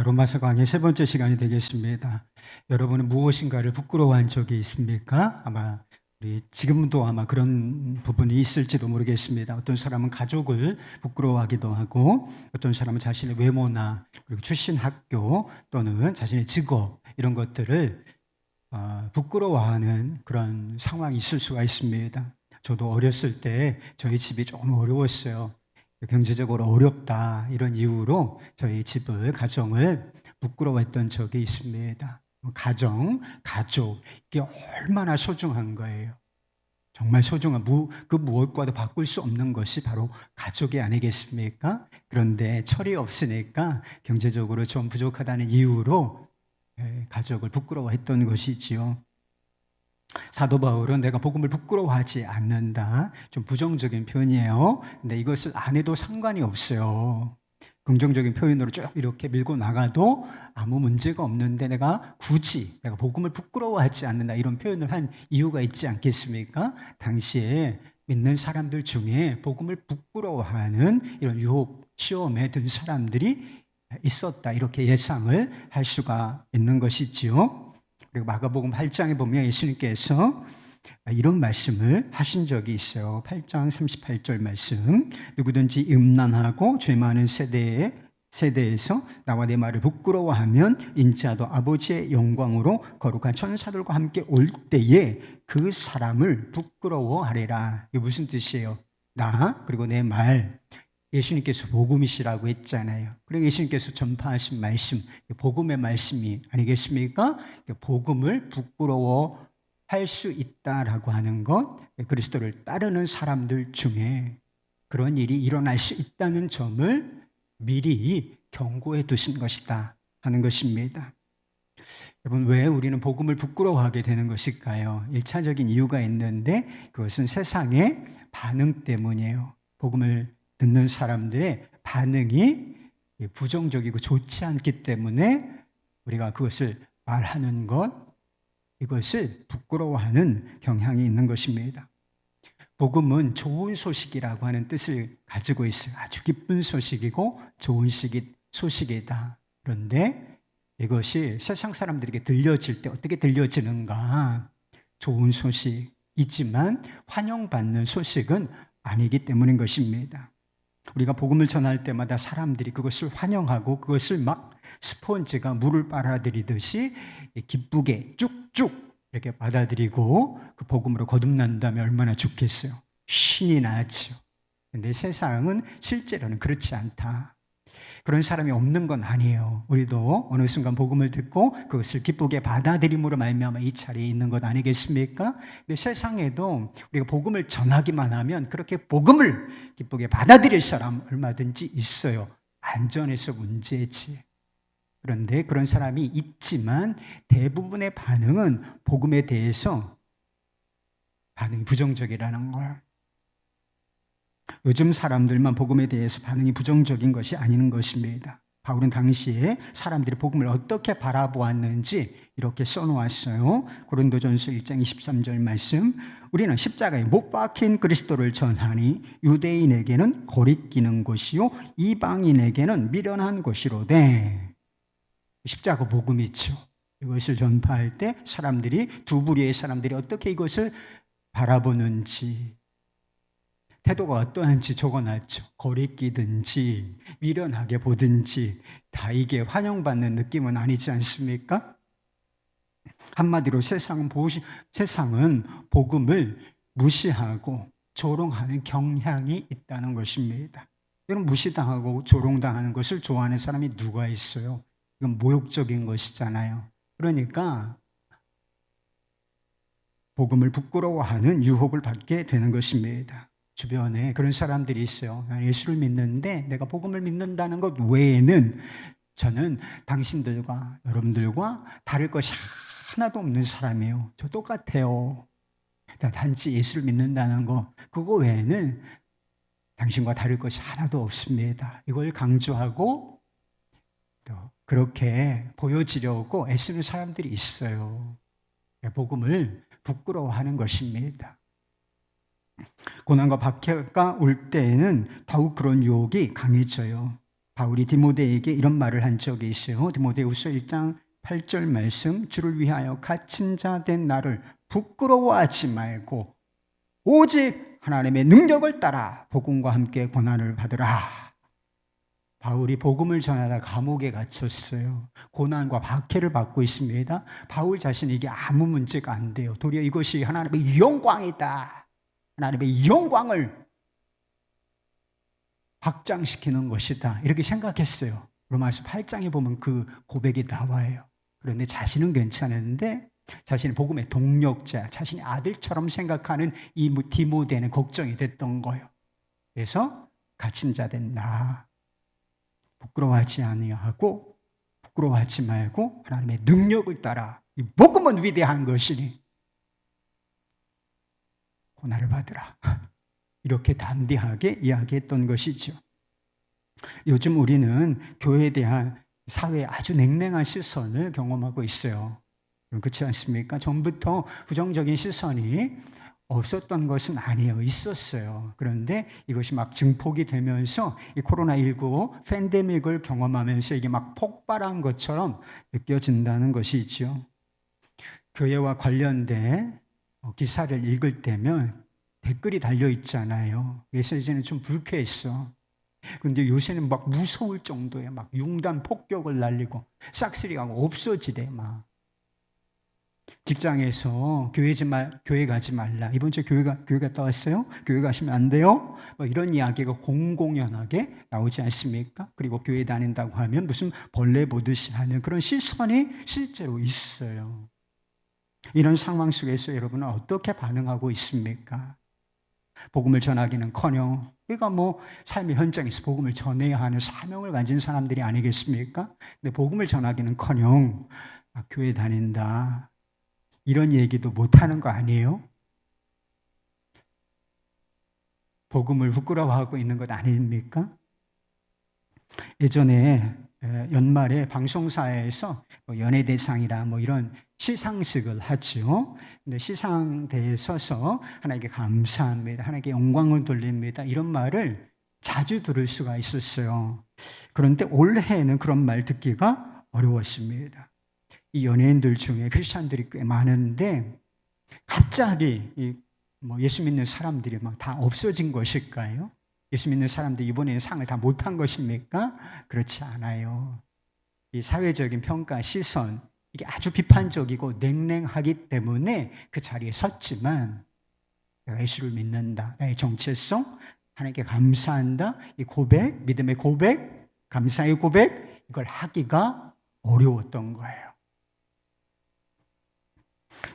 로마서 강의 세 번째 시간이 되겠습니다. 여러분은 무엇인가를 부끄러워한 적이 있습니까? 아마 지금도 아마 그런 부분이 있을지도 모르겠습니다. 어떤 사람은 가족을 부끄러워하기도 하고, 어떤 사람은 자신의 외모나 그리고 출신 학교 또는 자신의 직업 이런 것들을 부끄러워하는 그런 상황이 있을 수가 있습니다. 저도 어렸을 때 저희 집이 조금 어려웠어요. 경제적으로 어렵다 이런 이유로 저희 집을, 가정을 부끄러워했던 적이 있습니다. 가정, 가족 이게 얼마나 소중한 거예요. 정말 소중한 그 무엇과도 바꿀 수 없는 것이 바로 가족이 아니겠습니까? 그런데 철이 없으니까 경제적으로 좀 부족하다는 이유로 가족을 부끄러워했던 것이지요. 사도 바울은 내가 복음을 부끄러워하지 않는다. 좀 부정적인 표현이에요. 근데 이것을 안 해도 상관이 없어요. 긍정적인 표현으로 쭉 이렇게 밀고 나가도 아무 문제가 없는데 내가 굳이 내가 복음을 부끄러워하지 않는다 이런 표현을 한 이유가 있지 않겠습니까? 당시에 믿는 사람들 중에 복음을 부끄러워하는 이런 유혹, 시험에 든 사람들이 있었다. 이렇게 예상을 할 수가 있는 것이지요. 그리고 마가복음 8장에 보면 예수님께서 이런 말씀을 하신 적이 있어요. 8장 38절 말씀. 누구든지 음란하고 죄 많은 세대에서 나와 내 말을 부끄러워하면 인자도 아버지의 영광으로 거룩한 천사들과 함께 올 때에 그 사람을 부끄러워하리라. 이게 무슨 뜻이에요? 나 그리고 내 말. 예수님께서 복음이시라고 했잖아요. 그리고 예수님께서 전파하신 말씀, 복음의 말씀이 아니겠습니까? 복음을 부끄러워할 수 있다라고 하는 것, 그리스도를 따르는 사람들 중에 그런 일이 일어날 수 있다는 점을 미리 경고해 두신 것이다 하는 것입니다. 여러분, 왜 우리는 복음을 부끄러워하게 되는 것일까요? 1차적인 이유가 있는데 그것은 세상의 반응 때문이에요. 복음을 듣는 사람들의 반응이 부정적이고 좋지 않기 때문에 우리가 그것을 말하는 것, 이것을 부끄러워하는 경향이 있는 것입니다. 복음은 좋은 소식이라고 하는 뜻을 가지고 있어요. 아주 기쁜 소식이고 좋은 소식이다. 그런데 이것이 세상 사람들에게 들려질 때 어떻게 들려지는가? 좋은 소식이지만 환영받는 소식은 아니기 때문인 것입니다. 우리가 복음을 전할 때마다 사람들이 그것을 환영하고 그것을 막 스펀지가 물을 빨아들이듯이 기쁘게 쭉쭉 이렇게 받아들이고 그 복음으로 거듭난다면 얼마나 좋겠어요. 신이 나죠. 근데 세상은 실제로는 그렇지 않다. 그런 사람이 없는 건 아니에요. 우리도 어느 순간 복음을 듣고 그것을 기쁘게 받아들임으로 말미암아 이 자리에 있는 것 아니겠습니까? 근데 세상에도 우리가 복음을 전하기만 하면 그렇게 복음을 기쁘게 받아들일 사람 얼마든지 있어요. 안전해서 문제지. 그런데 그런 사람이 있지만 대부분의 반응은 복음에 대해서 반응이 부정적이라는 걸. 요즘 사람들만 복음에 대해서 반응이 부정적인 것이 아닌 것입니다. 바울은 당시에 사람들이 복음을 어떻게 바라보았는지 이렇게 써놓았어요. 고린도전서 1장 23절 말씀. 우리는 십자가에 못 박힌 그리스도를 전하니 유대인에게는 거리끼는 것이요 이방인에게는 미련한 것이로되. 십자가 복음이죠. 이것을 전파할 때 사람들이, 두 부류의 사람들이 어떻게 이것을 바라보는지, 태도가 어떠한지 적어놨죠. 거리끼든지 미련하게 보든지 다 이게 환영받는 느낌은 아니지 않습니까? 한마디로 세상은 복음을 무시하고 조롱하는 경향이 있다는 것입니다. 이런 무시당하고 조롱당하는 것을 좋아하는 사람이 누가 있어요? 이건 모욕적인 것이잖아요. 그러니까 복음을 부끄러워하는 유혹을 받게 되는 것입니다. 주변에 그런 사람들이 있어요. 예수를 믿는데 내가 복음을 믿는다는 것 외에는 저는 당신들과 여러분들과 다를 것이 하나도 없는 사람이에요. 저 똑같아요. 단지 예수를 믿는다는 것, 그거 외에는 당신과 다를 것이 하나도 없습니다. 이걸 강조하고 또 그렇게 보여지려고 애쓰는 사람들이 있어요. 복음을 부끄러워하는 것입니다. 고난과 박해가 올 때에는 더욱 그런 유혹이 강해져요. 바울이 디모데에게 이런 말을 한 적이 있어요. 디모데후서 1장 8절 말씀, 주를 위하여 갇힌 자 된 나를 부끄러워하지 말고 오직 하나님의 능력을 따라 복음과 함께 고난을 받으라. 바울이 복음을 전하다 감옥에 갇혔어요. 고난과 박해를 받고 있습니다. 바울 자신이 이게 아무 문제가 안 돼요. 도리어 이것이 하나님의 영광이다. 하나님의 영광을 확장시키는 것이다. 이렇게 생각했어요. 로마서 8장에 보면 그 고백이 나와요. 그런데 자신은 괜찮은데 자신의 복음의 동력자, 자신의 아들처럼 생각하는 이 디모데는 걱정이 됐던 거예요. 그래서 갇힌 자 된 나 부끄러워하지 아니하고 부끄러워하지 말고 하나님의 능력을 따라 이 복음은 위대한 것이니 고난을 받으라. 이렇게 담대하게 이야기했던 것이죠. 요즘 우리는 교회에 대한 사회의 아주 냉랭한 시선을 경험하고 있어요. 그렇지 않습니까? 전부터 부정적인 시선이 없었던 것은 아니에요. 있었어요. 그런데 이것이 막 증폭이 되면서 이 코로나19 팬데믹을 경험하면서 이게 막 폭발한 것처럼 느껴진다는 것이죠. 교회와 관련된 기사를 읽을 때면 댓글이 달려 있잖아요. 그래서 이제는 좀 불쾌했어. 근데 요새는 막 무서울 정도에 막 융단 폭격을 날리고 싹쓸이가 없어지대 막. 직장에서 교회 가지 말라. 이번 주에 교회 갔다 왔어요? 교회 가시면 안 돼요? 뭐 이런 이야기가 공공연하게 나오지 않습니까? 그리고 교회 다닌다고 하면 무슨 벌레 보듯이 하는 그런 시선이 실제로 있어요. 이런 상황 속에서 여러분은 어떻게 반응하고 있습니까? 복음을 전하기는커녕 우리가 뭐 삶의 현장에서 복음을 전해야 하는 사명을 가진 사람들이 아니겠습니까? 근데 복음을 전하기는커녕 교회 다닌다 이런 얘기도 못하는 거 아니에요? 복음을 부끄러워하고 있는 것 아닙니까? 예전에 연말에 방송사에서 연예대상이라 뭐 이런 시상식을 하죠. 근데 시상대에 서서 하나님께 감사합니다. 하나님께 영광을 돌립니다. 이런 말을 자주 들을 수가 있었어요. 그런데 올해는 그런 말 듣기가 어려웠습니다. 이 연예인들 중에 크리스찬들이 꽤 많은데 갑자기 예수 믿는 사람들이 막 다 없어진 것일까요? 예수 믿는 사람들이 이번에는 상을 다 못한 것입니까? 그렇지 않아요. 이 사회적인 평가, 시선 이게 아주 비판적이고 냉랭하기 때문에 그 자리에 섰지만 내가 예수를 믿는다. 나의 정체성, 하나님께 감사한다. 이 고백, 믿음의 고백, 감사의 고백 이걸 하기가 어려웠던 거예요.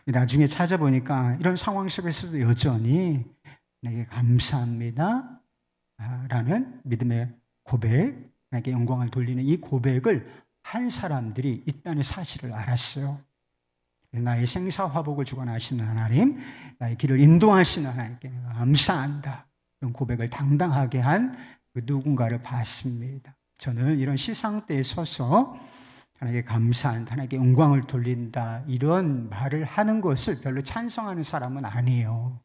나중에 찾아보니까 이런 상황 속에서도 여전히 내게 감사합니다 라는 믿음의 고백, 나에게 영광을 돌리는 이 고백을 한 사람들이 있다는 사실을 알았어요. 나의 생사화복을 주관하시는 하나님, 나의 길을 인도하시는 하나님께 내가 감사한다. 이런 고백을 당당하게 한 그 누군가를 봤습니다. 저는 이런 시상대에 서서 하나님께 감사한다, 하나님께 영광을 돌린다 이런 말을 하는 것을 별로 찬성하는 사람은 아니에요.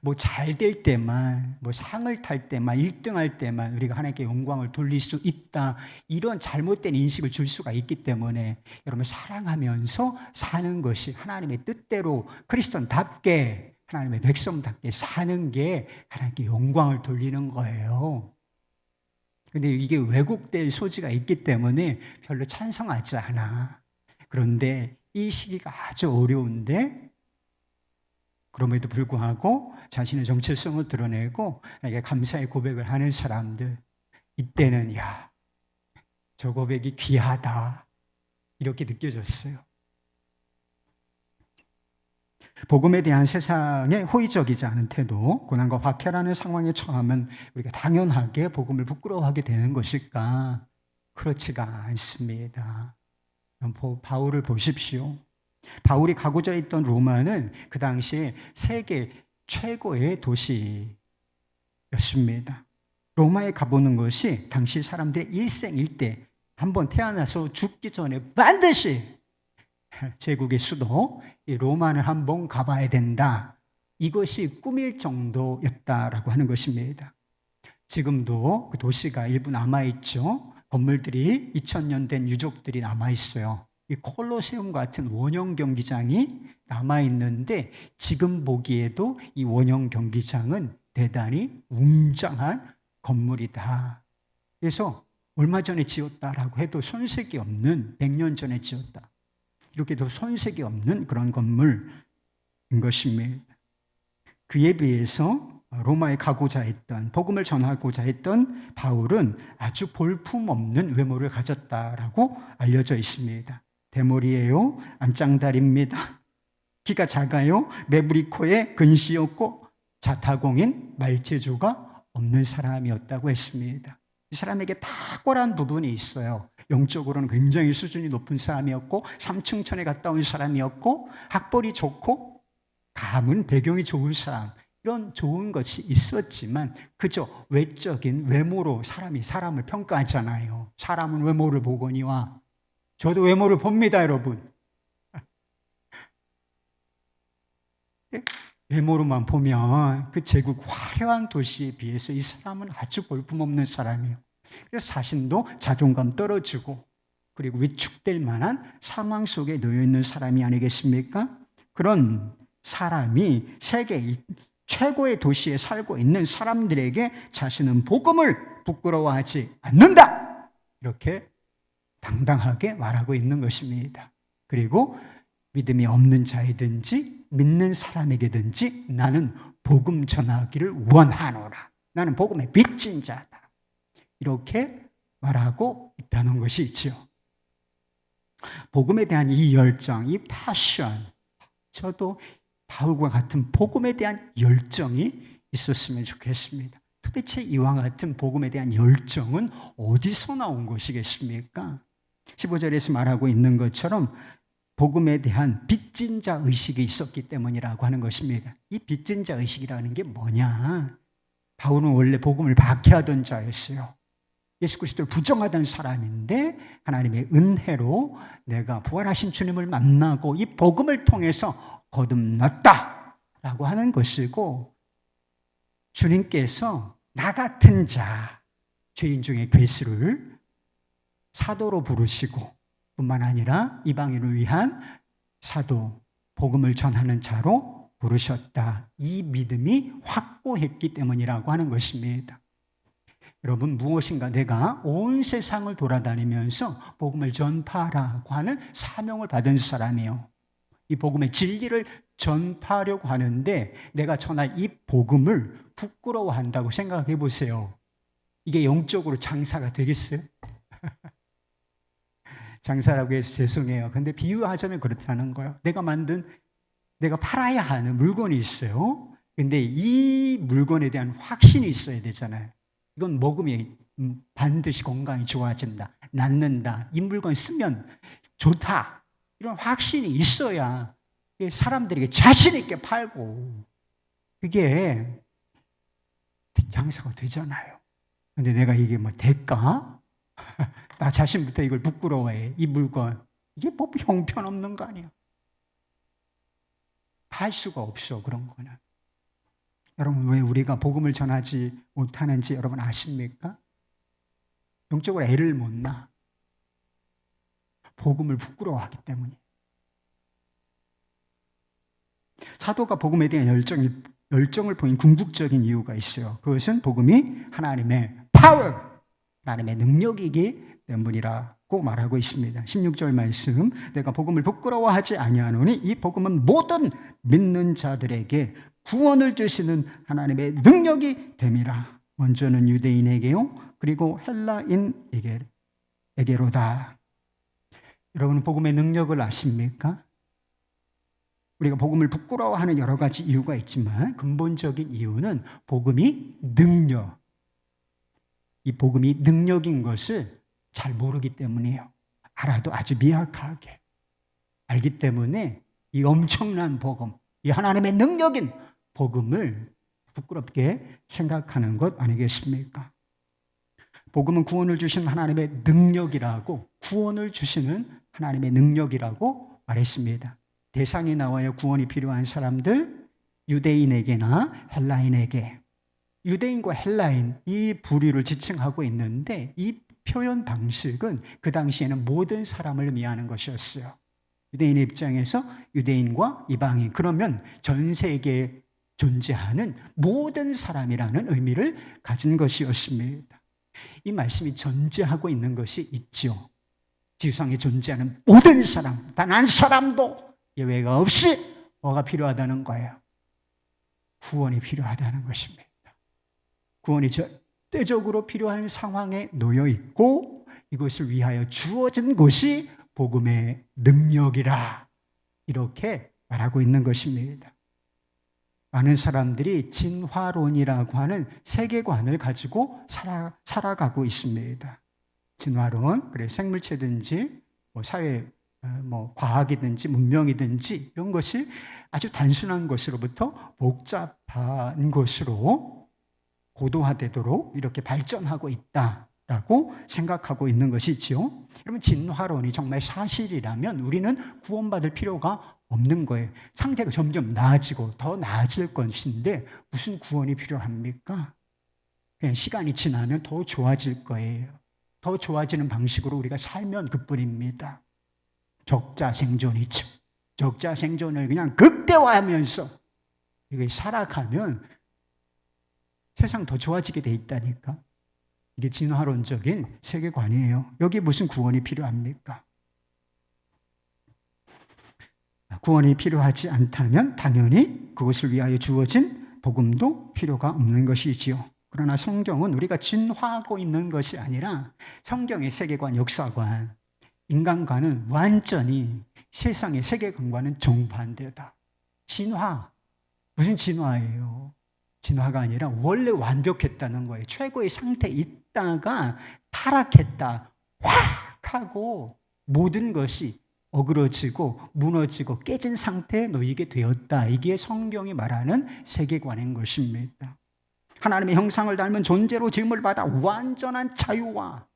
뭐 잘 될 때만, 뭐 상을 탈 때만, 1등할 때만 우리가 하나님께 영광을 돌릴 수 있다 이런 잘못된 인식을 줄 수가 있기 때문에 여러분 사랑하면서 사는 것이 하나님의 뜻대로 크리스천답게 하나님의 백성답게 사는 게 하나님께 영광을 돌리는 거예요. 근데 이게 왜곡될 소지가 있기 때문에 별로 찬성하지 않아. 그런데 이 시기가 아주 어려운데 그럼에도 불구하고 자신의 정체성을 드러내고 나에게 감사의 고백을 하는 사람들, 이때는 저 고백이 귀하다 이렇게 느껴졌어요. 복음에 대한 세상의 호의적이지 않은 태도, 고난과 박해라는 상황에 처하면 우리가 당연하게 복음을 부끄러워하게 되는 것일까? 그렇지가 않습니다. 바울을 보십시오. 바울이 가고자 했던 로마는 그 당시에 세계 최고의 도시였습니다. 로마에 가보는 것이 당시 사람들의 일생일대 한번 태어나서 죽기 전에 반드시 제국의 수도 이 로마는 한번 가봐야 된다. 이것이 꿈일 정도였다라고 하는 것입니다. 지금도 그 도시가 일부 남아있죠. 건물들이 2000년 된 유적들이 남아있어요. 이 콜로세움 같은 원형 경기장이 남아있는데 지금 보기에도 이 원형 경기장은 대단히 웅장한 건물이다. 그래서 얼마 전에 지었다라고 해도 손색이 없는 100년 전에 지었다. 이렇게도 손색이 없는 그런 건물인 것입니다. 그에 비해서 로마에 가고자 했던, 복음을 전하고자 했던 바울은 아주 볼품없는 외모를 가졌다라고 알려져 있습니다. 대머리예요. 안짱다리입니다. 키가 작아요. 매부리 코에 근시였고 자타공인 말재주가 없는 사람이었다고 했습니다. 이 사람에게 탁월한 부분이 있어요. 영적으로는 굉장히 수준이 높은 사람이었고 삼층천에 갔다 온 사람이었고 학벌이 좋고 가문 배경이 좋은 사람, 이런 좋은 것이 있었지만 그저 외적인 외모로 사람이 사람을 평가하잖아요. 사람은 외모를 보거니와. 저도 외모를 봅니다, 여러분. 외모로만 보면 그 제국 화려한 도시에 비해서 이 사람은 아주 볼품없는 사람이에요. 그래서 자신도 자존감 떨어지고 그리고 위축될 만한 상황 속에 놓여 있는 사람이 아니겠습니까? 그런 사람이 세계 최고의 도시에 살고 있는 사람들에게 자신은 복음을 부끄러워하지 않는다, 이렇게 당당하게 말하고 있는 것입니다. 그리고 믿음이 없는 자이든지 믿는 사람에게든지 나는 복음 전하기를 원하노라. 나는 복음의 빚진 자다. 이렇게 말하고 있다는 것이지요. 복음에 대한 이 열정, 이 패션, 저도 바울과 같은 복음에 대한 열정이 있었으면 좋겠습니다. 도대체 이와 같은 복음에 대한 열정은 어디서 나온 것이겠습니까? 15절에서 말하고 있는 것처럼 복음에 대한 빚진 자 의식이 있었기 때문이라고 하는 것입니다. 이 빚진 자 의식이라는 게 뭐냐? 바울은 원래 복음을 박해하던 자였어요. 예수 그리스도를 부정하던 사람인데 하나님의 은혜로 내가 부활하신 주님을 만나고 이 복음을 통해서 거듭났다라고 하는 것이고, 주님께서 나 같은 자, 죄인 중에 괴수를 사도로 부르시고 뿐만 아니라 이방인을 위한 사도, 복음을 전하는 자로 부르셨다. 이 믿음이 확고했기 때문이라고 하는 것입니다. 여러분, 무엇인가 내가 온 세상을 돌아다니면서 복음을 전파하라고 하는 사명을 받은 사람이에요. 이 복음의 진리를 전파하려고 하는데 내가 전할 이 복음을 부끄러워한다고 생각해 보세요. 이게 영적으로 장사가 되겠어요? 장사라고 해서 죄송해요. 근데 비유하자면 그렇다는 거예요. 내가 팔아야 하는 물건이 있어요. 근데 이 물건에 대한 확신이 있어야 되잖아요. 이건 먹으면 반드시 건강이 좋아진다, 낫는다, 이 물건 쓰면 좋다, 이런 확신이 있어야 사람들에게 자신 있게 팔고 그게 장사가 되잖아요. 근데 내가 이게 뭐 대가? 나 자신부터 이걸 부끄러워해. 이 물건. 이게 뭐 형편없는 거 아니야. 할 수가 없어, 그런 거는. 여러분, 왜 우리가 복음을 전하지 못하는지 여러분 아십니까? 영적으로 애를 못 놔. 복음을 부끄러워하기 때문에. 사도가 복음에 대한 열정을 보인 궁극적인 이유가 있어요. 그것은 복음이 하나님의 파워, 하나님의 능력이기 때문이라고 말하고 있습니다. 16절 말씀, 내가 복음을 부끄러워하지 아니하노니 이 복음은 모든 믿는 자들에게 구원을 주시는 하나님의 능력이 됨이라. 먼저는 유대인에게요, 그리고 헬라인에게로다. 여러분, 복음의 능력을 아십니까? 우리가 복음을 부끄러워하는 여러 가지 이유가 있지만 근본적인 이유는 복음이 능력, 이 복음이 능력인 것을 잘 모르기 때문이에요. 알아도 아주 미약하게 알기 때문에 이 엄청난 복음, 이 하나님의 능력인 복음을 부끄럽게 생각하는 것 아니겠습니까? 복음은 구원을 주시는 하나님의 능력이라고, 구원을 주시는 하나님의 능력이라고 말했습니다. 대상이 나와요. 구원이 필요한 사람들, 유대인에게나 헬라인에게. 유대인과 헬라인, 이 부류를 지칭하고 있는데 이 표현 방식은 그 당시에는 모든 사람을 의미하는 것이었어요. 유대인의 입장에서 유대인과 이방인, 그러면 전 세계에 존재하는 모든 사람이라는 의미를 가진 것이었습니다. 이 말씀이 전제하고 있는 것이 있죠. 지구상에 존재하는 모든 사람, 단 한 사람도 예외가 없이 뭐가 필요하다는 거예요? 구원이 필요하다는 것입니다. 구원이 절대적으로 필요한 상황에 놓여 있고 이것을 위하여 주어진 것이 복음의 능력이라, 이렇게 말하고 있는 것입니다. 많은 사람들이 진화론이라고 하는 세계관을 가지고 살아가고 있습니다. 진화론, 그래 생물체든지 사회, 과학이든지 문명이든지 이런 것이 아주 단순한 것으로부터 복잡한 것으로 고도화되도록 이렇게 발전하고 있다라고 생각하고 있는 것이지요. 여러분, 진화론이 정말 사실이라면 우리는 구원받을 필요가 없는 거예요. 상태가 점점 나아지고 더 나아질 것인데 무슨 구원이 필요합니까? 그냥 시간이 지나면 더 좋아질 거예요. 더 좋아지는 방식으로 우리가 살면 그뿐입니다. 적자생존이죠. 적자생존을 그냥 극대화하면서 이게 살아가면 세상 더 좋아지게 돼 있다니까. 이게 진화론적인 세계관이에요. 여기 무슨 구원이 필요합니까? 구원이 필요하지 않다면 당연히 그것을 위하여 주어진 복음도 필요가 없는 것이지요. 그러나 성경은 우리가 진화하고 있는 것이 아니라 성경의 세계관, 역사관, 인간과는 완전히 세상의 세계관과는 정반대다. 진화, 무슨 진화예요? 진화가 아니라 원래 완벽했다는 거예요. 최고의 상태에 있다가 타락했다, 확 하고 모든 것이 어그러지고 무너지고 깨진 상태에 놓이게 되었다. 이게 성경이 말하는 세계관인 것입니다. 하나님의 형상을 닮은 존재로 지음을 받아 완전한 자유와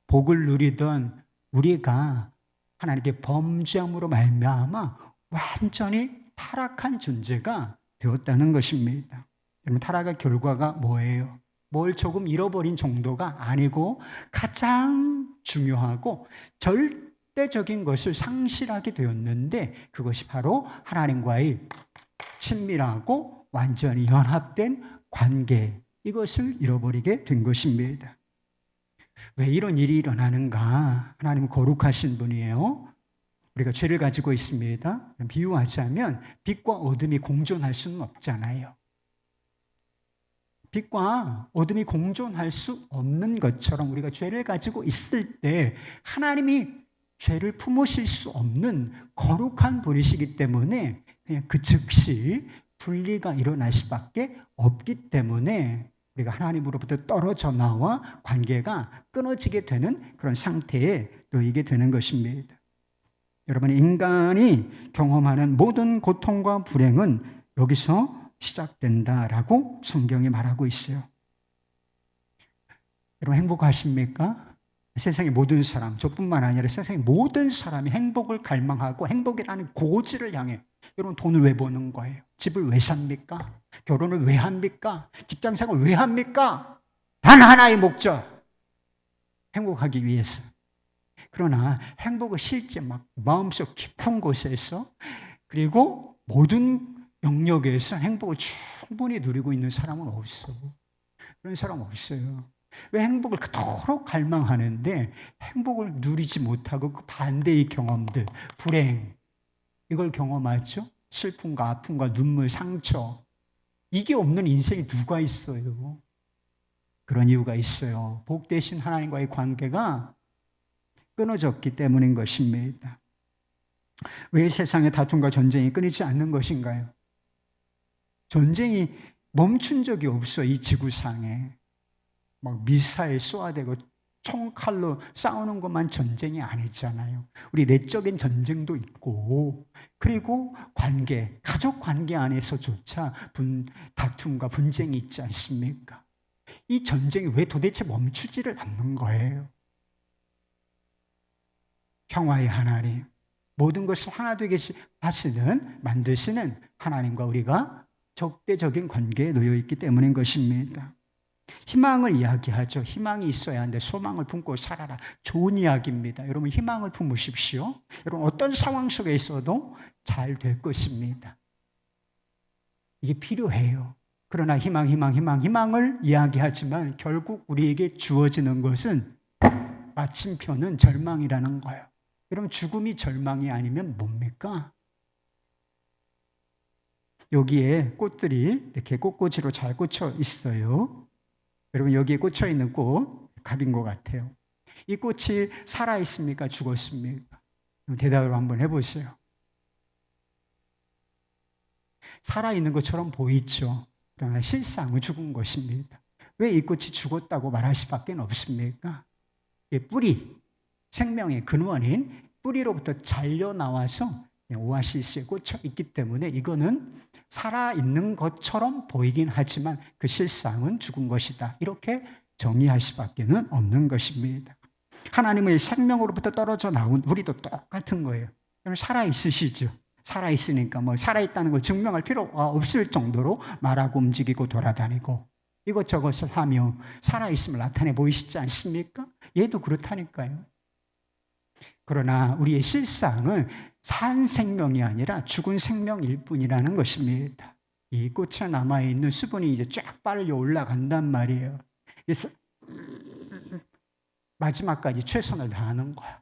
복을 누리던 우리가 하나님께 범죄함으로 말미암아 완전히 타락한 존재가 되었다는 것입니다. 여러분, 타락의 결과가 뭐예요? 뭘 조금 잃어버린 정도가 아니고 가장 중요하고 절대적인 것을 상실하게 되었는데 그것이 바로 하나님과의 친밀하고 완전히 연합된 관계, 이것을 잃어버리게 된 것입니다. 왜 이런 일이 일어나는가? 하나님은 거룩하신 분이에요. 우리가 죄를 가지고 있습니다. 비유하자면 빛과 어둠이 공존할 수는 없잖아요. 빛과 어둠이 공존할 수 없는 것처럼 우리가 죄를 가지고 있을 때 하나님이 죄를 품으실 수 없는 거룩한 분이시기 때문에 그냥 그 즉시 분리가 일어날 수밖에 없기 때문에 우리가 하나님으로부터 떨어져 나와 관계가 끊어지게 되는 그런 상태에 놓이게 되는 것입니다. 여러분, 인간이 경험하는 모든 고통과 불행은 여기서 시작된다라고 성경이 말하고 있어요. 여러분, 행복하십니까? 세상의 모든 사람, 저뿐만 아니라 세상의 모든 사람이 행복을 갈망하고 행복이라는 고지를 향해, 여러분, 돈을 왜 버는 거예요? 집을 왜 삽니까? 결혼을 왜 합니까? 직장생활을 왜 합니까? 단 하나의 목적, 행복하기 위해서. 그러나 행복을 실제 막 마음속 깊은 곳에서 그리고 모든 영역에서 행복을 충분히 누리고 있는 사람은 없어. 그런 사람 없어요. 왜 행복을 그토록 갈망하는데 행복을 누리지 못하고 그 반대의 경험들, 불행, 이걸 경험하죠? 슬픔과 아픔과 눈물, 상처, 이게 없는 인생이 누가 있어요? 그런 이유가 있어요. 복 대신 하나님과의 관계가 끊어졌기 때문인 것입니다. 왜 세상의 다툼과 전쟁이 끊이지 않는 것인가요? 전쟁이 멈춘 적이 없어. 이 지구상에 막 미사일 쏘아대고 총칼로 싸우는 것만 전쟁이 아니잖아요. 우리 내적인 전쟁도 있고, 그리고 관계, 가족 관계 안에서조차 다툼과 분쟁이 있지 않습니까? 이 전쟁이 왜 도대체 멈추지를 않는 거예요? 평화의 하나님, 모든 것을 하나 되게 하시는, 만드시는 하나님과 우리가 적대적인 관계에 놓여 있기 때문인 것입니다. 희망을 이야기하죠. 희망이 있어야 하는데 소망을 품고 살아라. 좋은 이야기입니다. 여러분 희망을 품으십시오. 여러분 어떤 상황 속에 있어도 잘 될 것입니다. 이게 필요해요. 그러나 희망을 이야기하지만 결국 우리에게 주어지는 것은 마침표는 절망이라는 거예요. 여러분 죽음이 절망이 아니면 뭡니까? 여기에 꽃들이 이렇게 꽃꽂이로 잘 꽂혀 있어요. 여러분 여기에 꽂혀 있는 꽃 갑인 것 같아요. 이 꽃이 살아있습니까? 죽었습니까? 대답을 한번 해보세요. 살아있는 것처럼 보이죠. 그러나 실상은 죽은 것입니다. 왜 이 꽃이 죽었다고 말할 수밖에 없습니까? 뿌리, 생명의 근원인 뿌리로부터 잘려 나와서 오아시스에 꽂혀 있기 때문에 이거는 살아있는 것처럼 보이긴 하지만 그 실상은 죽은 것이다. 이렇게 정의할 수밖에 없는 것입니다. 하나님의 생명으로부터 떨어져 나온 우리도 똑같은 거예요. 살아있으시죠? 살아있으니까 살아있다는 걸 증명할 필요가 없을 정도로 말하고 움직이고 돌아다니고 이것저것을 하며 살아있음을 나타내 보이시지 않습니까? 얘도 그렇다니까요. 그러나 우리의 실상은 산 생명이 아니라 죽은 생명일 뿐이라는 것입니다. 이 꽃에 남아있는 수분이 이제 쫙 빨려 올라간단 말이에요. 그래서 마지막까지 최선을 다하는 거야.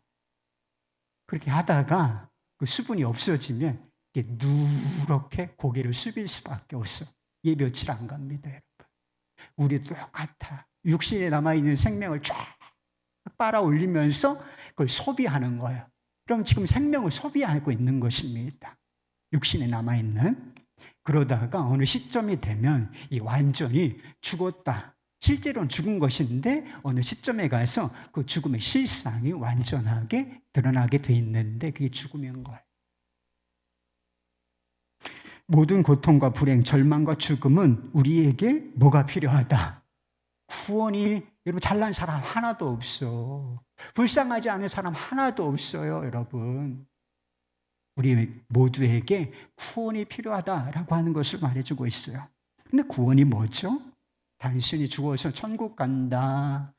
그렇게 하다가 그 수분이 없어지면 이게 누렇게 고개를 숙일 수밖에 없어. 이게 며칠 안 갑니다, 여러분. 우리도 똑같아. 육신에 남아있는 생명을 쫙 빨아 올리면서 그걸 소비하는 거예요. 그럼 지금 생명을 소비하고 있는 것입니다. 육신에 남아있는. 그러다가 어느 시점이 되면 이 완전히 죽었다. 실제로는 죽은 것인데 어느 시점에 가서 그 죽음의 실상이 완전하게 드러나게 돼 있는데 그게 죽음인 거예요. 모든 고통과 불행, 절망과 죽음은 우리에게 뭐가 필요하다? 구원이, 여러분 잘난 사람 하나도 없어. 불쌍하지 않은 사람 하나도 없어요, 여러분. 우리 모두에게 구원이 필요하다라고 하는 것을 말해주고 있어요. 근데 구원이 뭐죠? 단순히 죽어서 천국 간다.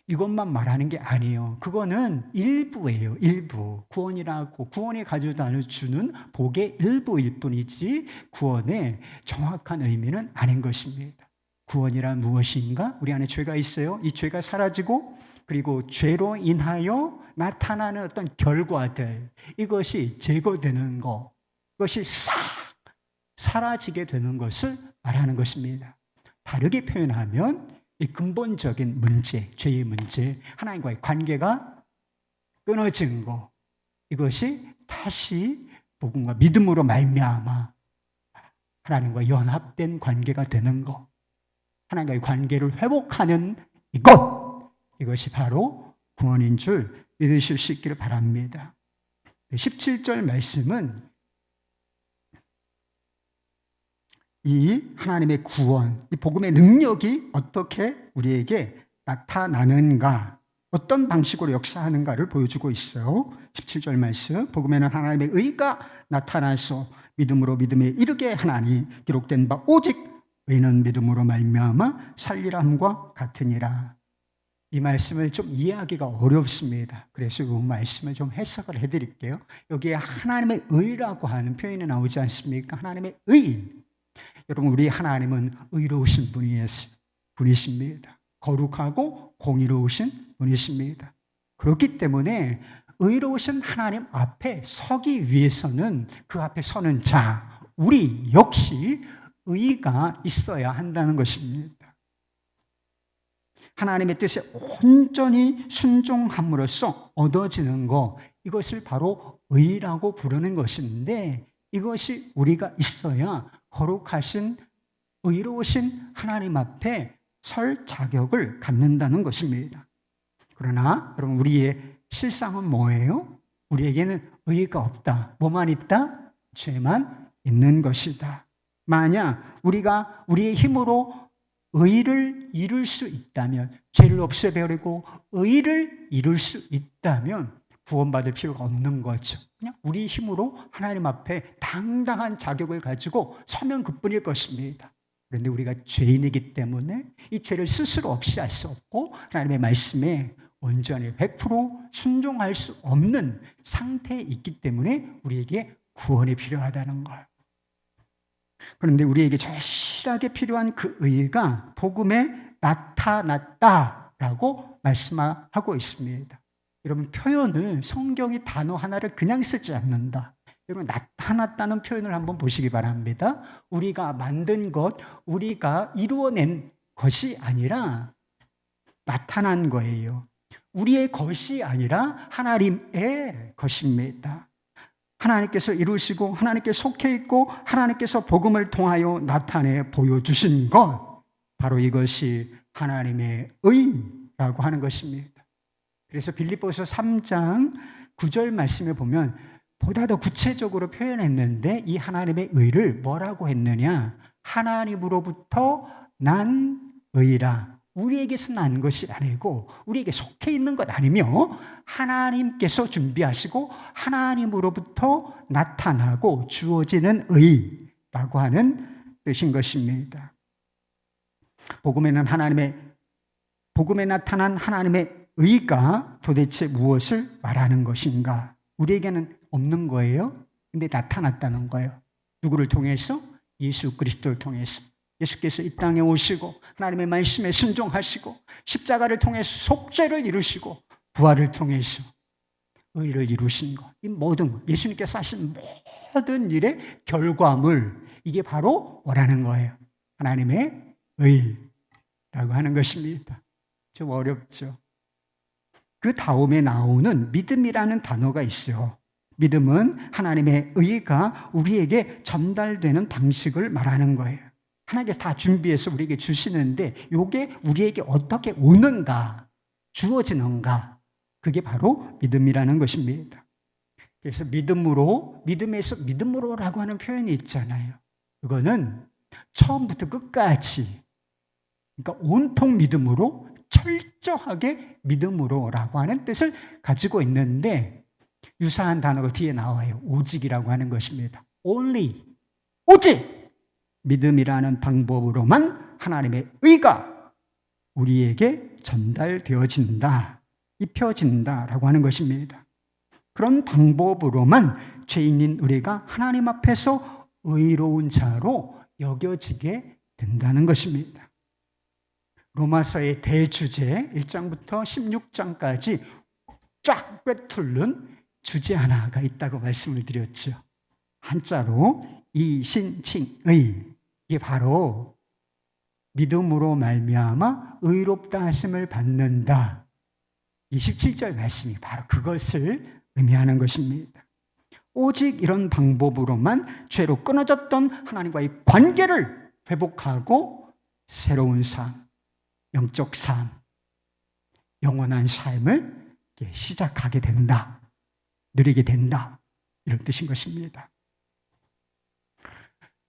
이것만 말하는 게 아니에요. 그거는 일부예요, 일부. 구원이 가져다 주는 복의 일부일 뿐이지 구원의 정확한 의미는 아닌 것입니다. 구원이란 무엇인가? 우리 안에 죄가 있어요. 이 죄가 사라지고 그리고 죄로 인하여 나타나는 어떤 결과들, 이것이 제거되는 것, 이것이 싹 사라지게 되는 것을 말하는 것입니다. 다르게 표현하면 이 근본적인 문제, 죄의 문제, 하나님과의 관계가 끊어진 것, 이것이 다시 복음과 믿음으로 말미암아 하나님과 연합된 관계가 되는 것, 하나님과의 관계를 회복하는 이것이 바로 구원인 줄 믿으실 수 있기를 바랍니다. 17절 말씀은 이 하나님의 구원, 이 복음의 능력이 어떻게 우리에게 나타나는가, 어떤 방식으로 역사하는가를 보여주고 있어요. 17절 말씀, 복음에는 하나님의 의가 나타나서 믿음으로 믿음에 이르게 하나니 기록된 바 오직 의는 믿음으로 말미암아 살리라 함과 같으니라. 이 말씀을 좀 이해하기가 어렵습니다. 그래서 이 말씀을 좀 해석을 해드릴게요. 여기에 하나님의 의라고 하는 표현이 나오지 않습니까? 하나님의 의. 여러분, 우리 하나님은 의로우신 분이십니다. 거룩하고 공의로우신 분이십니다. 그렇기 때문에 의로우신 하나님 앞에 서기 위해서는 그 앞에 서는 자, 우리 역시 의가 있어야 한다는 것입니다. 하나님의 뜻에 온전히 순종함으로써 얻어지는 것, 이것을 바로 의라고 부르는 것인데 이것이 우리가 있어야 거룩하신 의로우신 하나님 앞에 설 자격을 갖는다는 것입니다. 그러나 여러분, 우리의 실상은 뭐예요? 우리에게는 의가 없다. 뭐만 있다? 죄만 있는 것이다. 만약 우리가 우리의 힘으로 의를 이룰 수 있다면, 죄를 없애버리고 의를 이룰 수 있다면 구원받을 필요가 없는 거죠. 그냥 우리 힘으로 하나님 앞에 당당한 자격을 가지고 서면 그뿐일 것입니다. 그런데 우리가 죄인이기 때문에 이 죄를 스스로 없이 할 수 없고 하나님의 말씀에 온전히 100% 순종할 수 없는 상태에 있기 때문에 우리에게 구원이 필요하다는 걸. 그런데 우리에게 절실하게 필요한 그 의가 복음에 나타났다라고 말씀하고 있습니다. 여러분, 표현을 성경이 단어 하나를 그냥 쓰지 않는다. 여러분, 나타났다는 표현을 한번 보시기 바랍니다. 우리가 만든 것, 우리가 이루어낸 것이 아니라 나타난 거예요. 우리의 것이 아니라 하나님의 것입니다. 하나님께서 이루시고 하나님께 속해 있고 하나님께서 복음을 통하여 나타내 보여주신 것, 바로 이것이 하나님의 의라고 하는 것입니다. 그래서 빌립보서 3장 9절 말씀에 보면 보다 더 구체적으로 표현했는데 이 하나님의 의를 뭐라고 했느냐? 하나님으로부터 난 의라. 우리에게서 난 것이 아니고 우리에게 속해 있는 것 아니며 하나님께서 준비하시고 하나님으로부터 나타나고 주어지는 의라고 하는 뜻인 것입니다. 복음에 나타난 하나님의 의가 도대체 무엇을 말하는 것인가? 우리에게는 없는 거예요. 근데 나타났다는 거예요. 누구를 통해서? 예수 그리스도를 통해서. 예수께서 이 땅에 오시고 하나님의 말씀에 순종하시고 십자가를 통해서 속죄를 이루시고 부활을 통해서 의를 이루신 것. 이 모든 것, 예수님께서 하신 모든 일의 결과물, 이게 바로 뭐라는 거예요? 하나님의 의라고 하는 것입니다. 좀 어렵죠. 그 다음에 나오는 믿음이라는 단어가 있어요. 믿음은 하나님의 의가 우리에게 전달되는 방식을 말하는 거예요. 하나님께서 다 준비해서 우리에게 주시는데 이게 우리에게 어떻게 오는가, 주어지는가, 그게 바로 믿음이라는 것입니다. 그래서 믿음에서 믿음으로라고 하는 표현이 있잖아요. 그거는 처음부터 끝까지, 그러니까 온통 믿음으로, 철저하게 믿음으로라고 하는 뜻을 가지고 있는데 유사한 단어가 뒤에 나와요. 오직이라고 하는 것입니다. only, 오직 믿음이라는 방법으로만 하나님의 의가 우리에게 전달되어진다, 입혀진다라고 하는 것입니다. 그런 방법으로만 죄인인 우리가 하나님 앞에서 의로운 자로 여겨지게 된다는 것입니다. 로마서의 대주제 1장부터 16장까지 쫙 꿰뚫는 주제 하나가 있다고 말씀을 드렸죠. 한자로 이신칭의, 이게 바로 믿음으로 말미암아 의롭다 하심을 받는다. 27절 말씀이 바로 그것을 의미하는 것입니다. 오직 이런 방법으로만 죄로 끊어졌던 하나님과의 관계를 회복하고 새로운 삶, 영적 삶, 영원한 삶을 시작하게 된다, 누리게 된다, 이런 뜻인 것입니다.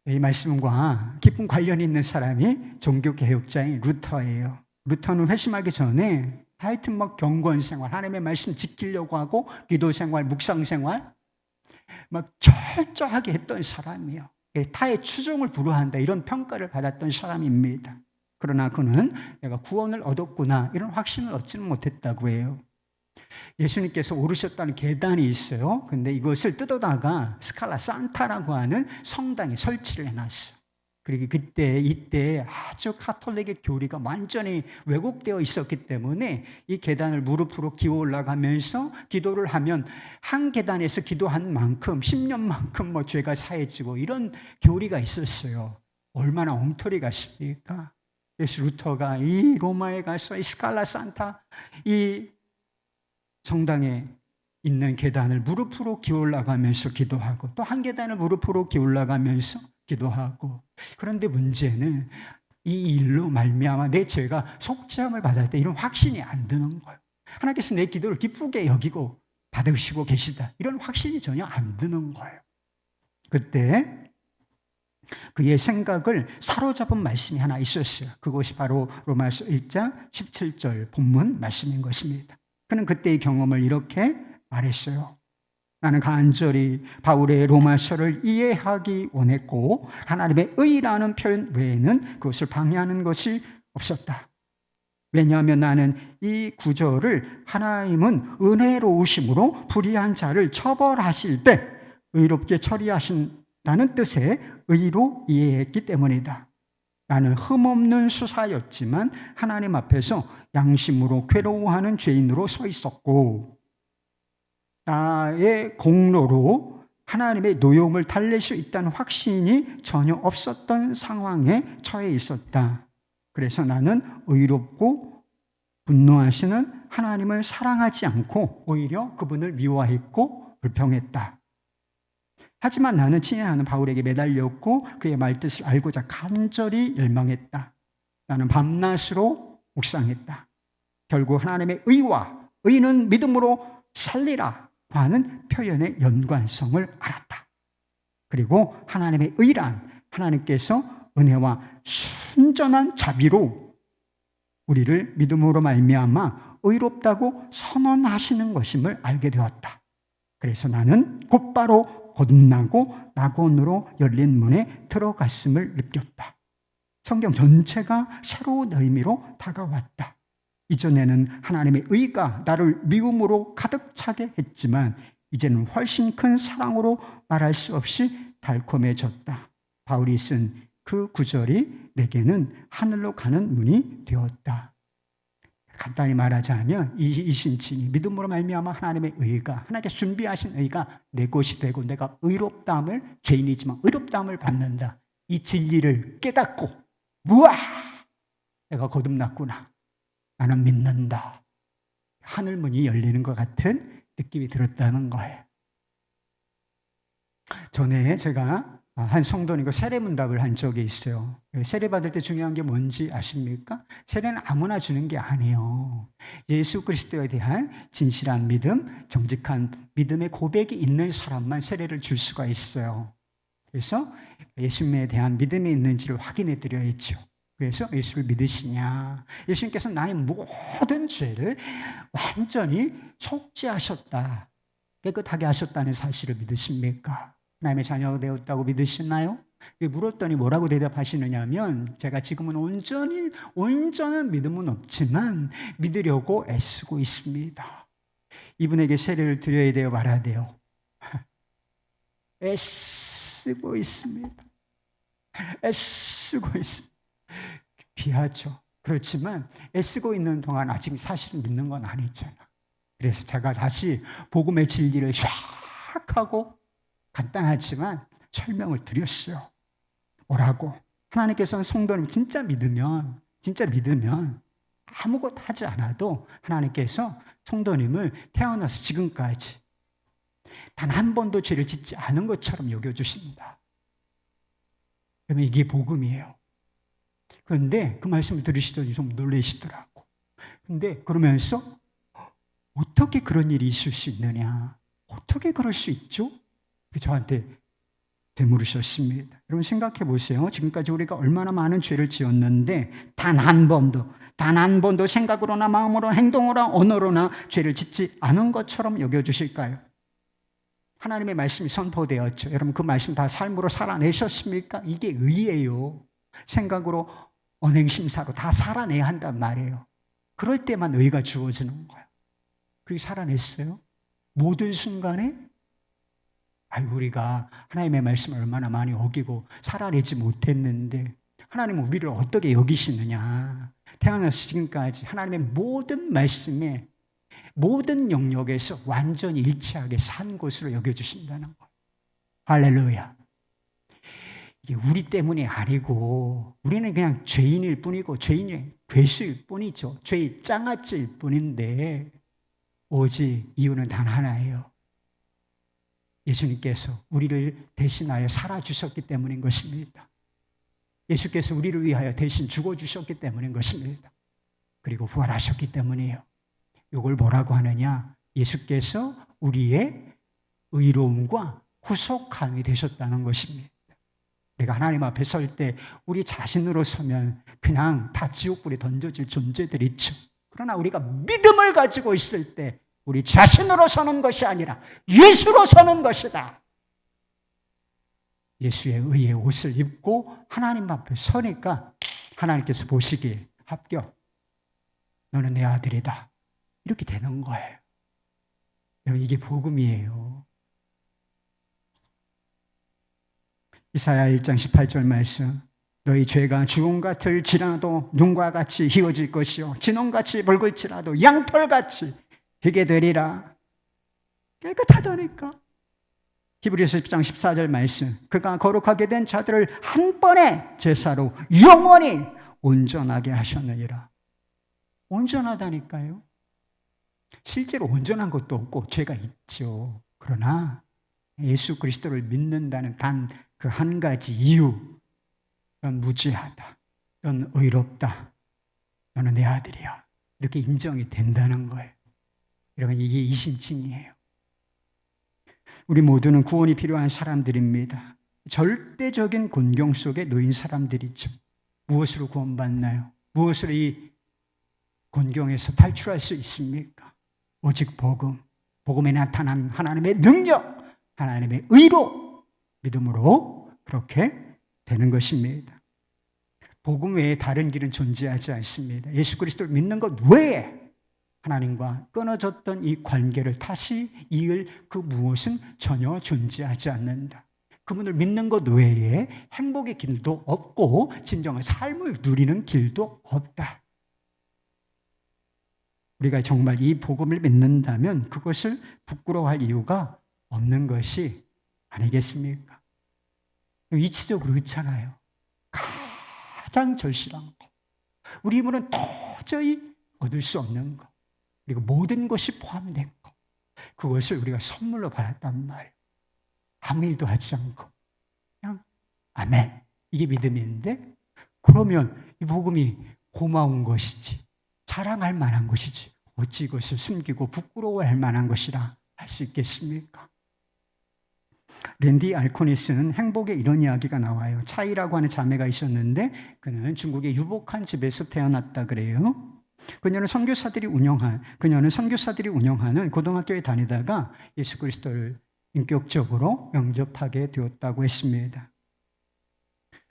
이 말씀과 깊은 관련이 있는 사람이 종교개혁자인 루터예요. 루터는 회심하기 전에 하여튼 막 경건생활, 하나님의 말씀 지키려고 하고 기도생활, 묵상생활 막 철저하게 했던 사람이에요. 타의 추종을 불허한다, 이런 평가를 받았던 사람입니다. 그러나 그는 내가 구원을 얻었구나, 이런 확신을 얻지는 못했다고 해요. 예수님께서 오르셨다는 계단이 있어요. 근데 이것을 뜯어다가 스칼라 산타라고 하는 성당에 설치를 해놨어요. 그리고 이때 아주 카톨릭의 교리가 완전히 왜곡되어 있었기 때문에 이 계단을 무릎으로 기어 올라가면서 기도를 하면 한 계단에서 기도한 만큼 10년만큼 죄가 사해지고, 이런 교리가 있었어요. 얼마나 엉터리 같습니까? 그래서 루터가 이 로마에 가서 이 스칼라 산타, 이 성당에 있는 계단을 무릎으로 기어 올라가면서 기도하고, 또 한 계단을 무릎으로 기어 올라가면서 기도하고, 그런데 문제는 이 일로 말미암아 내 죄가 속죄함을 받을 때 이런 확신이 안 드는 거예요. 하나님께서 내 기도를 기쁘게 여기고 받으시고 계시다, 이런 확신이 전혀 안 드는 거예요. 그때 그의 생각을 사로잡은 말씀이 하나 있었어요. 그것이 바로 로마서 1장 17절 본문 말씀인 것입니다. 그는 그때의 경험을 이렇게 말했어요. 나는 간절히 바울의 로마서를 이해하기 원했고 하나님의 의라는 표현 외에는 그것을 방해하는 것이 없었다. 왜냐하면 나는 이 구절을 하나님은 은혜로우심으로 불의한 자를 처벌하실 때 의롭게 처리하신다는 뜻의 의로 이해했기 때문이다. 나는 흠없는 수사였지만 하나님 앞에서 양심으로 괴로워하는 죄인으로 서 있었고 나의 공로로 하나님의 노여움을 달랠 수 있다는 확신이 전혀 없었던 상황에 처해 있었다. 그래서 나는 의롭고 분노하시는 하나님을 사랑하지 않고 오히려 그분을 미워했고 불평했다. 하지만 나는 친애하는 바울에게 매달렸고 그의 말뜻을 알고자 간절히 열망했다. 나는 밤낮으로 묵상했다. 결국 하나님의 의와 의는 믿음으로 살리라 하는 표현의 연관성을 알았다. 그리고 하나님의 의란 하나님께서 은혜와 순전한 자비로 우리를 믿음으로 말미암아 의롭다고 선언하시는 것임을 알게 되었다. 그래서 나는 곧바로 거듭나고 낙원으로 열린 문에 들어갔음을 느꼈다. 성경 전체가 새로운 의미로 다가왔다. 이전에는 하나님의 의가 나를 미움으로 가득 차게 했지만 이제는 훨씬 큰 사랑으로 말할 수 없이 달콤해졌다. 바울이 쓴 그 구절이 내게는 하늘로 가는 문이 되었다. 간단히 말하자면 이 신칭이 믿음으로 말미암아 하나님의 의가 하나님께서 준비하신 의가 내 것이 되고 내가 의롭다함을 죄인이지만 의롭다함을 받는다. 이 진리를 깨닫고 우와! 내가 거듭났구나. 나는 믿는다. 하늘문이 열리는 것 같은 느낌이 들었다는 거예요. 전에 제가 한 성도님과 세례문답을 한 적이 있어요. 세례 받을 때 중요한 게 뭔지 아십니까? 세례는 아무나 주는 게 아니에요. 예수 그리스도에 대한 진실한 믿음, 정직한 믿음의 고백이 있는 사람만 세례를 줄 수가 있어요. 그래서 예수님에 대한 믿음이 있는지를 확인해 드려야죠. 그래서 예수를 믿으시냐? 예수님께서 나의 모든 죄를 완전히 속죄하셨다. 깨끗하게 하셨다는 사실을 믿으십니까? 하나님의 자녀가 되었다고 믿으시나요? 물었더니 뭐라고 대답하시느냐면 제가 지금은 온전한 믿음은 없지만 믿으려고 애쓰고 있습니다. 이분에게 세례를 드려야 돼요? 말아야 돼요? 애쓰고 있습니다. 애쓰고 있습니다. 비하죠. 그렇지만 애쓰고 있는 동안 아직 사실은 믿는 건 아니잖아. 그래서 제가 다시 복음의 진리를 샥 하고 간단하지만 설명을 드렸어요. 뭐라고? 하나님께서는 성도님 진짜 믿으면 아무것도 하지 않아도 하나님께서 성도님을 태어나서 지금까지 단 한 번도 죄를 짓지 않은 것처럼 여겨주신다. 그러면 이게 복음이에요. 그런데 그 말씀을 들으시더니 좀 놀라시더라고. 근데 그러면서 어떻게 그런 일이 있을 수 있느냐? 어떻게 그럴 수 있죠? 저한테 되물으셨습니다. 여러분 생각해 보세요. 지금까지 우리가 얼마나 많은 죄를 지었는데 단 한 번도 생각으로나 마음으로나 행동으로나 언어로나 죄를 짓지 않은 것처럼 여겨주실까요? 하나님의 말씀이 선포되었죠. 여러분 그 말씀 다 삶으로 살아내셨습니까? 이게 의예요. 생각으로 언행심사로 다 살아내야 한단 말이에요. 그럴 때만 의가 주어지는 거예요. 그리고 살아냈어요. 모든 순간에 우리가 하나님의 말씀을 얼마나 많이 어기고 살아내지 못했는데 하나님은 우리를 어떻게 여기시느냐. 태어나서 지금까지 하나님의 모든 말씀에 모든 영역에서 완전히 일치하게 산 것으로 여겨주신다는 거예요. 할렐루야. 이게 우리 때문이 아니고 우리는 그냥 죄인일 뿐이고 죄인의 괴수일 뿐이죠. 죄의 장아찌일 뿐인데 오직 이유는 단 하나예요. 예수님께서 우리를 대신하여 살아주셨기 때문인 것입니다. 예수께서 우리를 위하여 대신 죽어주셨기 때문인 것입니다. 그리고 부활하셨기 때문이에요. 이걸 뭐라고 하느냐? 예수께서 우리의 의로움과 구속함이 되셨다는 것입니다. 우리가 하나님 앞에 설 때 우리 자신으로 서면 그냥 다 지옥불에 던져질 존재들 있죠. 그러나 우리가 믿음을 가지고 있을 때 우리 자신으로 서는 것이 아니라 예수로 서는 것이다. 예수의 의의 옷을 입고 하나님 앞에 서니까 하나님께서 보시기에 합격. 너는 내 아들이다. 이렇게 되는 거예요. 여러분, 이게 복음이에요. 이사야 1장 18절 말씀. 너희 죄가 주홍 같을지라도 눈과 같이 희어질 것이요 진홍같이 붉을지라도 양털같이 희게 되리라. 깨끗하다니까. 히브리서 10장 14절 말씀. 그가 거룩하게 된 자들을 한 번의 제사로 영원히 온전하게 하셨느니라. 온전하다니까요. 실제로 온전한 것도 없고 죄가 있죠. 그러나 예수 그리스도를 믿는다는 단 그 한 가지 이유. 넌 무죄하다. 넌 의롭다. 너는 내 아들이야. 이렇게 인정이 된다는 거예요. 여러분, 이게 이신칭이에요. 우리 모두는 구원이 필요한 사람들입니다. 절대적인 곤경 속에 놓인 사람들이죠. 무엇으로 구원받나요? 무엇으로 이 곤경에서 탈출할 수 있습니까? 오직 복음, 복음에 나타난 하나님의 능력, 하나님의 의로, 믿음으로 그렇게 되는 것입니다. 복음 외에 다른 길은 존재하지 않습니다. 예수 그리스도를 믿는 것 외에 하나님과 끊어졌던 이 관계를 다시 이을 그 무엇은 전혀 존재하지 않는다. 그분을 믿는 것 외에 행복의 길도 없고 진정한 삶을 누리는 길도 없다. 우리가 정말 이 복음을 믿는다면 그것을 부끄러워할 이유가 없는 것이 아니겠습니까? 이치적으로 그렇잖아요. 가장 절실한 것, 우리 힘으로는 도저히 얻을 수 없는 것, 그리고 모든 것이 포함된 것, 그것을 우리가 선물로 받았단 말이에요. 아무 일도 하지 않고 그냥 아멘, 이게 믿음인데, 그러면 이 복음이 고마운 것이지 자랑할 만한 것이지 어찌 이것을 숨기고 부끄러워할 만한 것이라 할 수 있겠습니까? 랜디 알코니스는 행복의 이런 이야기가 나와요. 차이라고 하는 자매가 있었는데 그는 중국의 유복한 집에서 태어났다 그래요. 그녀는 선교사들이 운영하는 고등학교에 다니다가 예수 그리스도를 인격적으로 영접하게 되었다고 했습니다.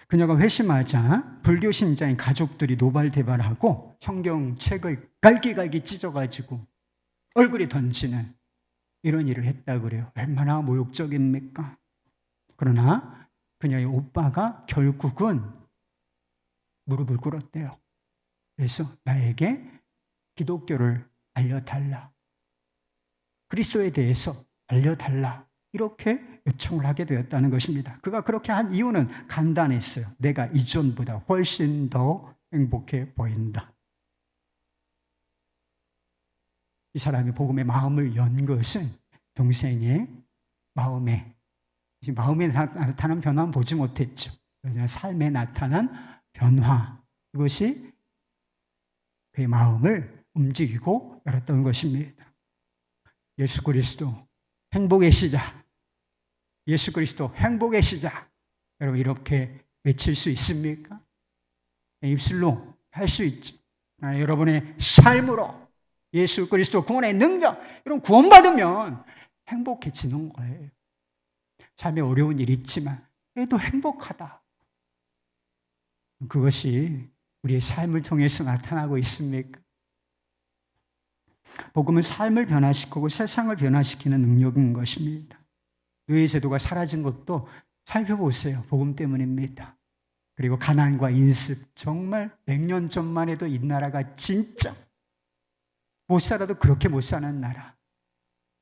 그녀가 회심하자 불교 신자인 가족들이 노발대발하고 성경책을 갈기갈기 찢어가지고 얼굴에 던지는 이런 일을 했다고 그래요. 얼마나 모욕적입니까? 그러나 그녀의 오빠가 결국은 무릎을 꿇었대요. 그래서 나에게 기독교를 알려달라. 그리스도에 대해서 알려달라. 이렇게 요청을 하게 되었다는 것입니다. 그가 그렇게 한 이유는 간단했어요. 내가 이전보다 훨씬 더 행복해 보인다. 이 사람이 복음의 마음을 연 것은 동생의 마음에 나타난 변화는 보지 못했죠. 삶에 나타난 변화, 이것이 그의 마음을 움직이고 열었던 것입니다. 예수 그리스도 행복의 시작, 예수 그리스도 행복의 시작. 여러분, 이렇게 외칠 수 있습니까? 입술로 할 수 있죠. 여러분의 삶으로 예수 그리스도 구원의 능력, 이런 구원받으면 행복해지는 거예요. 삶에 어려운 일이 있지만 그래도 행복하다. 그것이 우리의 삶을 통해서 나타나고 있습니까? 복음은 삶을 변화시키고 세상을 변화시키는 능력인 것입니다. 노예제도가 사라진 것도 살펴보세요. 복음 때문입니다. 그리고 가난과 인습, 정말 100년 전만 해도 이 나라가 진짜 못 살아도 그렇게 못 사는 나라,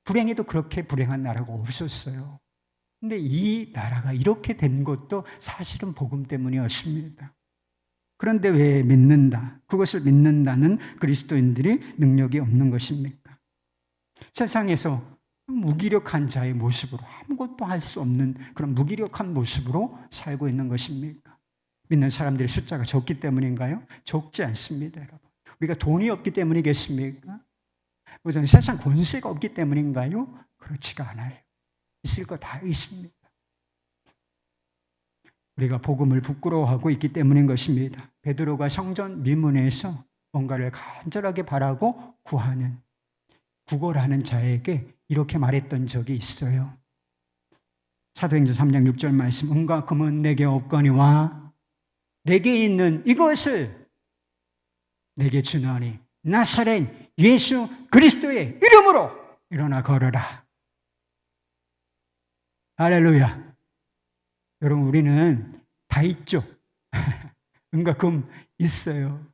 불행해도 그렇게 불행한 나라가 없었어요. 근데 이 나라가 이렇게 된 것도 사실은 복음 때문이었습니다. 그런데 왜 믿는다? 그것을 믿는다는 그리스도인들이 능력이 없는 것입니까? 세상에서 무기력한 자의 모습으로, 아무것도 할 수 없는 그런 무기력한 모습으로 살고 있는 것입니까? 믿는 사람들의 숫자가 적기 때문인가요? 적지 않습니다, 여러분. 우리가 돈이 없기 때문이겠습니까? 우리는 세상 권세가 없기 때문인가요? 그렇지가 않아요. 있을 거 다 있습니다. 우리가 복음을 부끄러워하고 있기 때문인 것입니다. 베드로가 성전 미문에서 뭔가를 간절하게 바라고 구하는 구걸하는 자에게 이렇게 말했던 적이 있어요. 사도행전 3장 6절 말씀, 은과 금은 내게 없거니와 내게 있는 이것을 내게 주노니 나사렛 예수 그리스도의 이름으로 일어나 걸어라. 할렐루야. 여러분, 우리는 다 있죠. 은과 금 있어요.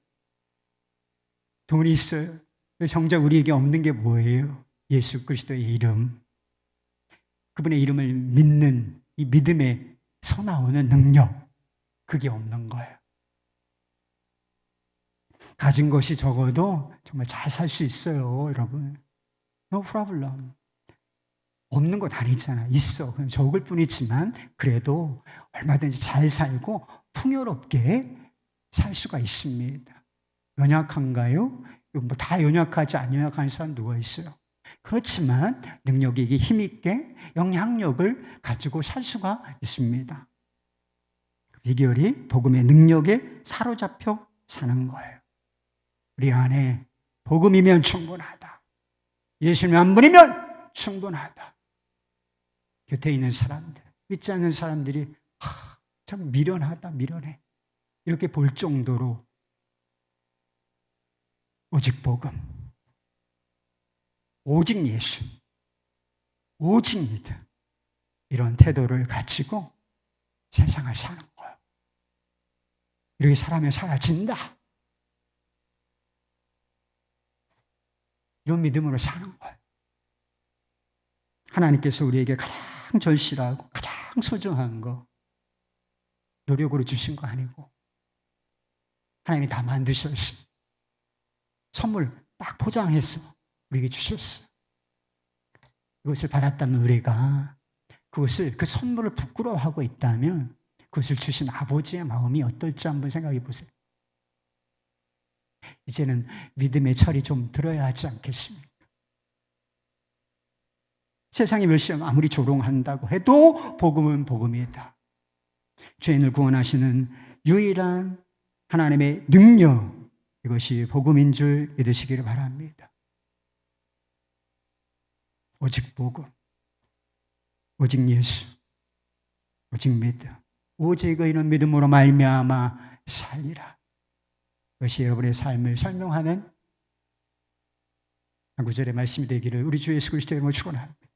돈이 있어요. 정작 우리에게 없는 게 뭐예요? 예수 그리스도의 이름. 그분의 이름을 믿는 이 믿음에서 나오는 능력, 그게 없는 거예요. 가진 것이 적어도 정말 잘 살 수 있어요, 여러분. No problem. 없는 것 아니잖아. 있어. 그냥 적을 뿐이지만 그래도 얼마든지 잘 살고 풍요롭게 살 수가 있습니다. 연약한가요? 뭐 다 연약하지 안 연약한 사람 누가 있어요? 그렇지만 능력이 힘있게 영향력을 가지고 살 수가 있습니다. 비결이 복음의 능력에 사로잡혀 사는 거예요. 우리 안에 복음이면 충분하다. 예수님 한 분이면 충분하다. 곁에 있는 사람들, 믿지 않는 사람들이 참 미련하다, 미련해. 이렇게 볼 정도로 오직 복음, 오직 예수, 오직 믿음, 이런 태도를 가지고 세상을 사는 거예요. 이렇게 살아면 사라진다. 이런 믿음으로 사는 거예요. 하나님께서 우리에게 가장 절실하고 가장 소중한 거 노력으로 주신 거 아니고 하나님이 다 만드셨어요. 선물 딱 포장해서 우리에게 주셨어요. 이것을 받았다는 우리가 그것을, 그 선물을 부끄러워하고 있다면 그것을 주신 아버지의 마음이 어떨지 한번 생각해 보세요. 이제는 믿음의 철이 좀 들어야 하지 않겠습니까? 세상이 멸시하면 아무리 조롱한다고 해도 복음은 복음이다. 죄인을 구원하시는 유일한 하나님의 능력, 이것이 복음인 줄 믿으시기를 바랍니다. 오직 복음, 오직 예수, 오직 믿음, 오직 의인은 믿음으로 말미암아 살리라. 이것이 여러분의 삶을 설명하는 한 구절의 말씀이 되기를 우리 주 예수 그리스도의 이름으로 축원합니다.